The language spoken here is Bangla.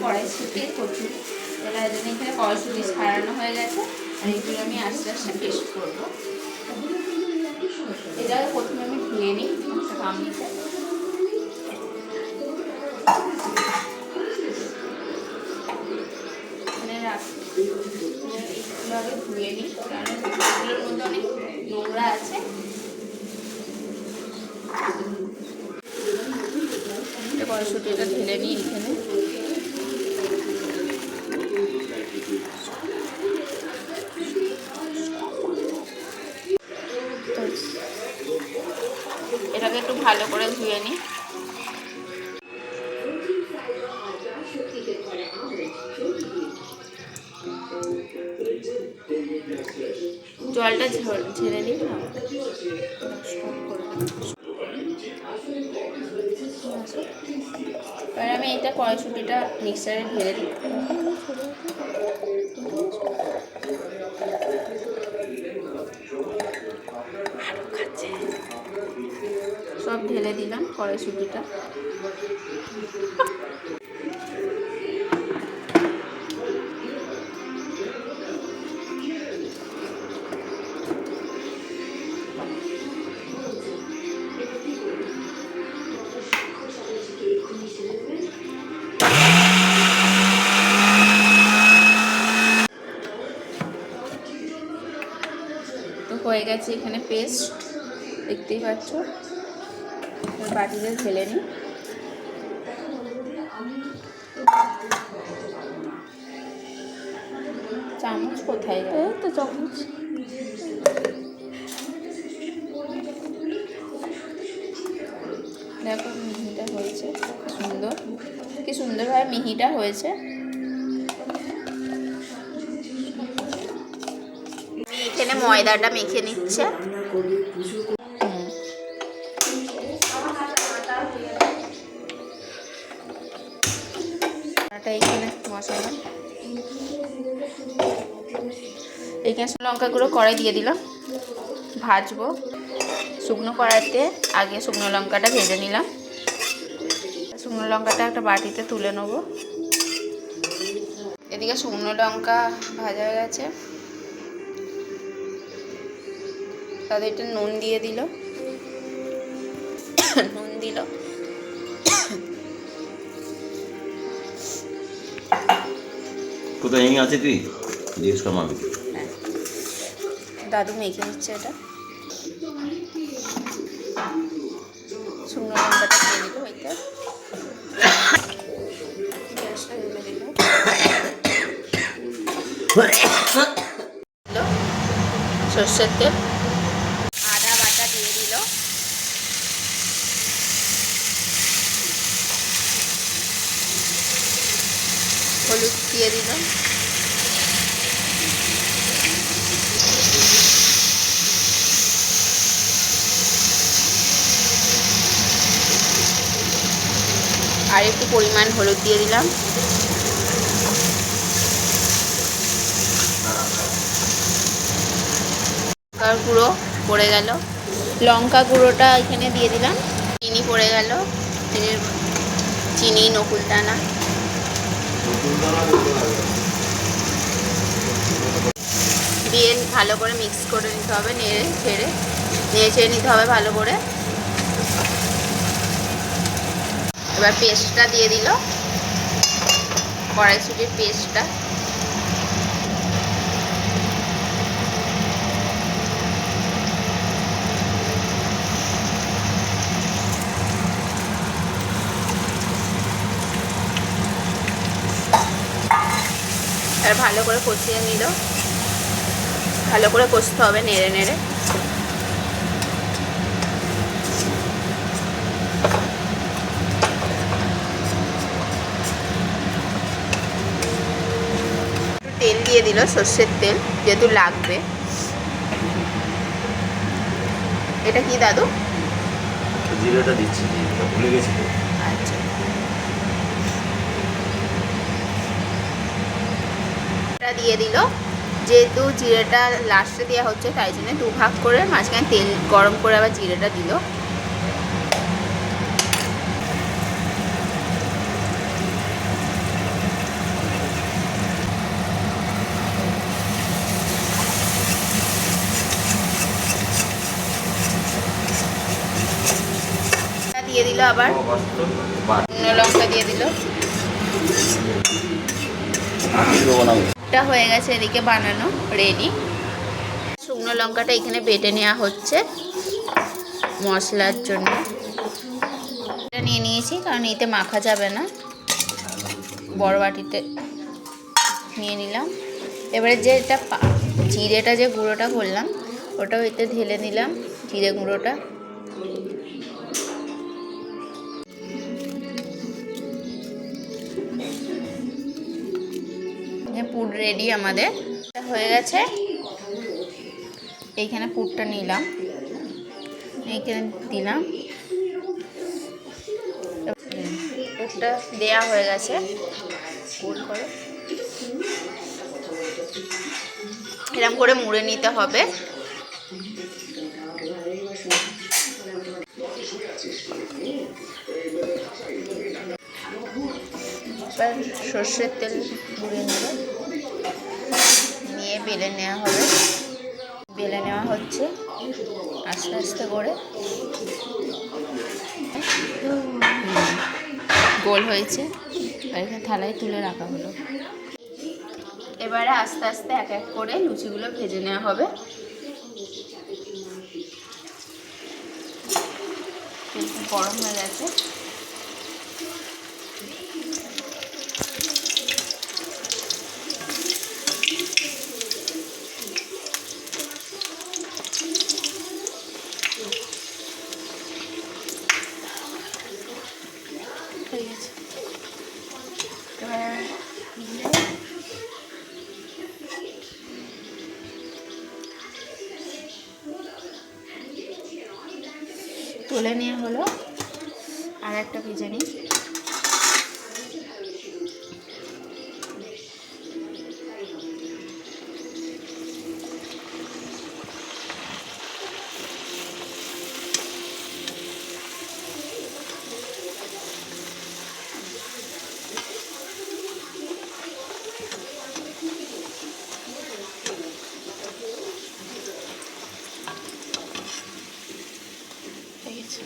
কড়াইশুঁটি কচুরি, এবার জন্য এখানে কড়াইশুঁটি ছাড়ানো হয়ে গেছে, আর এগুলো আমি আস্তে আস্তে পেস্ট করবো। এটা প্রথমে আমি ধুয়ে নিই একটা গামলিতে। এইগুলো আগে ধুয়ে নিই, কারণ এগুলোর মধ্যে অনেক নোংরা আছে। কড়াইশুঁটিটা ঢেলে নিই এখানে। এটাকে একটু ভালো করে ধুয়ে নিই। জলটা ঝেড়ে নিই। এবার আমি এটা কড়াইশুঁটিটা মিক্সারে ঢেলে দিই। সব ঢেলে দিলাম কড়াইশুঁটিটা। তো হয়ে গেছে এখানে পেস্ট, দেখতেই পাচ্ছ। বাটিতে ঢেলে নিই। চামচ কোথায় গেল? তো চামচ। দেখো মিহিটা হয়েছে, সুন্দর, কি সুন্দরভাবে মিহিটা হয়েছে। এখানে ময়দাটা মেখে নিচ্ছে। এখানে মশলা, এখানে লঙ্কা গুঁড়ো কড়াই দিয়ে দিলাম, ভাজবো। শুকনো কড়াইতে আগে শুকনো লঙ্কাটা ভেজে নিলাম। শুকনো লঙ্কাটা একটা বাটিতে তুলে নেবো। এদিকে শুকনো লঙ্কা ভাজা হয়ে গেছে, তাদের একটু নুন দিয়ে দিল, নুন দিল। কোথায় আছে তুই জিজ্ঞেস কর মামি। হ্যাঁ, দাদু মেখে নিচ্ছে এটা। শুকনো লঙ্কাটা দিয়ে দিল, ওইটা গ্যাসটা ঢেলে দিল। সর্ষের তেল, আদা বাটা দিয়ে দিল, হলুদ দিয়ে দিল, আর একটু পরিমাণ হলুদ দিয়ে দিলাম। লঙ্কার গুঁড়ো পড়ে গেল, লঙ্কা গুঁড়োটা এখানে দিয়ে দিলাম। চিনি পড়ে গেল, চিনি নকুলদানা দিয়ে ভালো করে মিক্স করে নিতে হবে। নেড়ে ছেড়ে নিতে হবে ভালো করে। এবার পেস্টটা দিয়ে দিল, কড়াইশুঁটির পেস্টটা। আর ভালো করে কষিয়ে নিল, ভালো করে কষতে হবে নেড়ে নেড়ে। তেল দিয়ে দিল, সর্ষের তেল, যেহেতু লাগবে। এটা কি দাদু? জিরাটা দিচ্ছি, ভুলে গেছি। আচ্ছা, এটা দিয়ে দিল। যেহেতু জিরেটা লাস্টে দেওয়া হচ্ছে, তাই জন্য দুভাগ করে মাঝখানে তেল গরম করে আবার জিরেটা দিল। আবার বাট শুকনো লঙ্কা দিয়ে দিল। বানাবো। এটা হয়ে গেছে এদিকে বানানো রেডি। শুকনো লঙ্কাটা এখানে বেটে নেওয়া হচ্ছে মশলার জন্য। এটা নিয়ে নিয়েছি কারণ এতে মাখা যাবে না, বড় বাটিতে নিয়ে নিলাম। এবারে যে এটা জিরেটা যে গুঁড়োটা করলাম ওটাও এতে ঢেলে নিলাম, জিরে গুঁড়োটা। পুর রেডি আমাদের হয়ে গেছে। এইখানে পুরটা নিলাম, এইখানে দিলাম, পুরটা দেয়া হয়ে গেছে। পুর করে এরকম করে মুড়ে নিতে হবে। এবার সর্ষের তেল গুঁড়িয়ে নেবে, নিয়ে বেলে নেওয়া হবে। বেলে নেওয়া হচ্ছে আস্তে আস্তে করে। গোল হয়েছে, এখানে থালায় তুলে রাখা হলো। এবারে আস্তে আস্তে এক এক করে লুচিগুলো ভেজে নেওয়া হবে। তেলটা গরম হয়ে গেছে। হয়ে গেছে। এবার তুলে নেওয়া হলো। আর একটা ভেজে নিই। হয়ে গেছে।